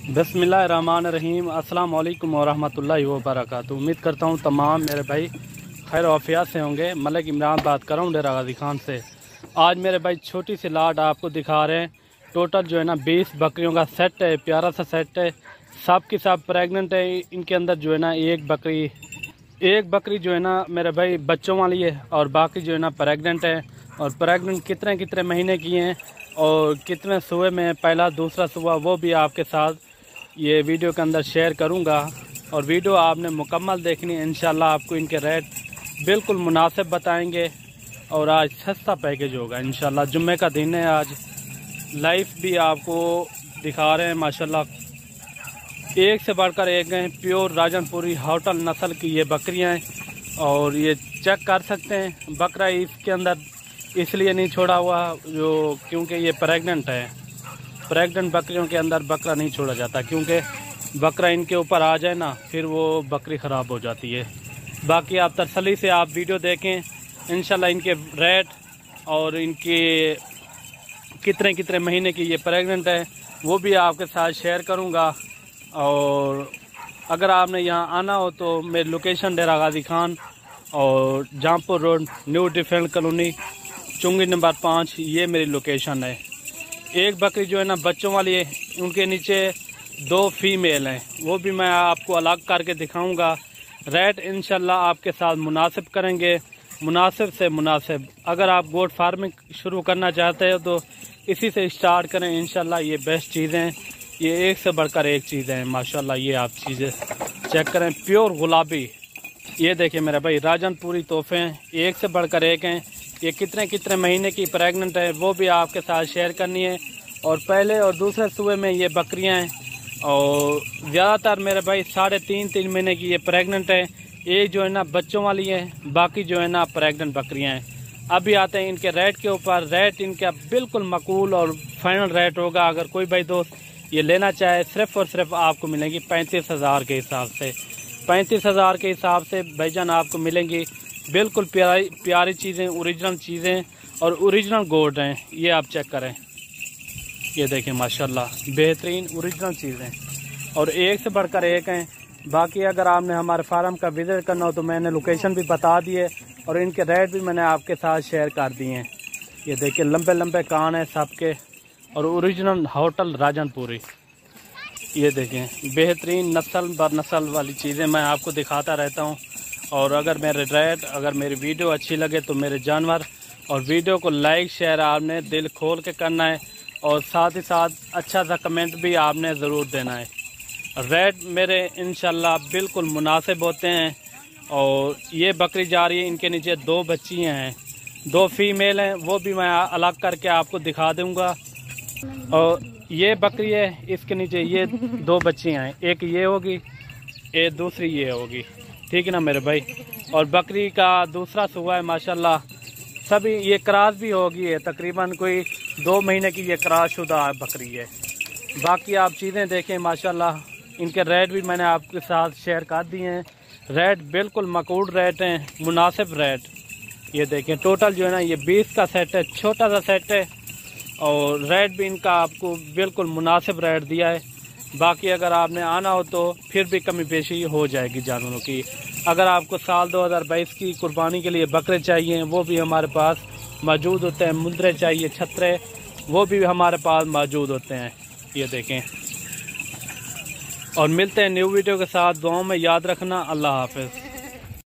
बिस्मिल्लाहिर्रहमानिर्रहीम। अस्सलाम वालेकुम वरहमतुल्लाहि वबरकातुहू। उम्मीद करता हूँ तमाम मेरे भाई खैर वाफियत से होंगे। मलिक इमरान बात कर रहा हूँ डेरा गाजी खान से। आज मेरे भाई छोटी सी लाट आपको दिखा रहे हैं। टोटल जो है ना 20 बकरियों का सेट है, प्यारा सा सेट है। सब की सब प्रेग्नेंट है। इनके अंदर जो है ना एक बकरी जो है ना मेरे भाई बच्चों वाली है और बाकी जो है ना प्रेग्नेंट है। और प्रेग्नेंट कितने कितने महीने की हैं और कितने सुबह में पहला दूसरा सुबह वो भी आपके साथ ये वीडियो के अंदर शेयर करूंगा। और वीडियो आपने मुकम्मल देखनी है। इंशाल्लाह आपको इनके रेट बिल्कुल मुनासिब बताएंगे। और आज सस्ता पैकेज होगा इंशाल्लाह। जुम्मे का दिन है आज। लाइव भी आपको दिखा रहे हैं माशाल्लाह। एक से बढ़कर एक हैं। प्योर राजनपुरी होटल नस्ल की ये बकरियां हैं। और ये चेक कर सकते हैं। बकरा इसके अंदर इसलिए नहीं छोड़ा हुआ क्योंकि ये प्रेग्नेंट है। प्रेग्नेंट बकरियों के अंदर बकरा नहीं छोड़ा जाता, क्योंकि बकरा इनके ऊपर आ जाए ना फिर वो बकरी ख़राब हो जाती है। बाकी आप तसल्ली से आप वीडियो देखें। इंशाल्लाह इनके रेट और इनके कितने कितने महीने की ये प्रेग्नेंट है वो भी आपके साथ शेयर करूंगा। और अगर आपने यहाँ आना हो तो मेरी लोकेशन डेरा गाजी खान और Jampur road, new defence colony, चुंगी नंबर 5, ये मेरी लोकेशन है। एक बकरी जो है ना बच्चों वाली है, उनके नीचे 2 फीमेल हैं, वो भी मैं आपको अलग करके दिखाऊंगा। रेट इंशाल्लाह आपके साथ मुनासिब करेंगे, मुनासिब से मुनासिब। अगर आप गोट फार्मिंग शुरू करना चाहते हो तो इसी से स्टार्ट करें। इंशाल्लाह ये बेस्ट चीज़ें, ये एक से बढ़कर एक चीज़ें हैं माशाल्लाह। ये आप चीज़ें चेक करें, प्योर गुलाबी। ये देखिए मेरे भाई राजनपुरी तोहफे हैं, एक से बढ़कर एक हैं। ये कितने कितने महीने की प्रेग्नेंट है वो भी आपके साथ शेयर करनी है। और पहले और दूसरे सूबे में ये बकरियां हैं और ज़्यादातर मेरे भाई 3.5 महीने की ये प्रेग्नेंट है। एक जो है ना बच्चों वाली है, बाकी जो है ना प्रेग्नेंट बकरियां हैं। अभी आते हैं इनके रेट के ऊपर। रेट इनका बिल्कुल मकबूल और फाइनल रेट होगा। अगर कोई भाई दोस्त ये लेना चाहे सिर्फ़ और सिर्फ आपको मिलेंगी 35,000 के हिसाब से। 35,000 के हिसाब से भाईजान आपको मिलेंगी। बिल्कुल प्यारी चीज़ें, ओरिजिनल चीज़ें और ओरिजिनल गोल्ड हैं। ये आप चेक करें, ये देखें माशाल्लाह बेहतरीन ओरिजिनल चीज़ें और एक से बढ़कर एक हैं। बाकी अगर आपने हमारे फार्म का विज़िट करना हो तो मैंने लोकेशन भी बता दी है और इनके रेट भी मैंने आपके साथ शेयर कर दिए हैं। ये देखिए लंबे लंबे कान हैं सबके और ओरिजिनल होटल राजनपुरी। ये देखें बेहतरीन नस्ल बर नस्ल वाली चीज़ें मैं आपको दिखाता रहता हूँ। और अगर मेरे रेट, अगर मेरी वीडियो अच्छी लगे तो मेरे जानवर और वीडियो को लाइक शेयर आपने दिल खोल के करना है। और साथ ही साथ अच्छा सा कमेंट भी आपने ज़रूर देना है। रेट मेरे इंशाल्लाह बिल्कुल मुनासिब होते हैं। और ये बकरी जा रही है, इनके नीचे 2 बच्चियाँ हैं, 2 फीमेल हैं, वो भी मैं अलग करके आपको दिखा दूँगा। और ये बकरी है, इसके नीचे ये 2 बच्चियाँ हैं, एक ये होगी, एक दूसरी ये होगी। ठीक है ना मेरे भाई। और बकरी का दूसरा सुबह है माशाल्लाह। सभी ये क्रॉस भी होगी है, तकरीबन कोई 2 महीने की ये क्रॉस शुदा बकरी है। बाकी आप चीज़ें देखें माशाल्लाह। इनके रेट भी मैंने आपके साथ शेयर कर दिए हैं। रेट बिल्कुल मकबूल रेट हैं, मुनासिब रेट। ये देखें टोटल जो है ना ये 20 का सेट है, छोटा सा सेट है। और रेट भी इनका आपको बिल्कुल मुनासिब रेट दिया है। बाकी अगर आपने आना हो तो फिर भी कमी पेशी हो जाएगी जानवरों की। अगर आपको साल 2022 की कुर्बानी के लिए बकरे चाहिए वो भी हमारे पास मौजूद होते हैं। मुंदरे चाहिए, छतरे, वो भी हमारे पास मौजूद होते हैं। ये देखें। और मिलते हैं न्यू वीडियो के साथ। दुआओं में याद रखना। अल्लाह हाफ़िज़।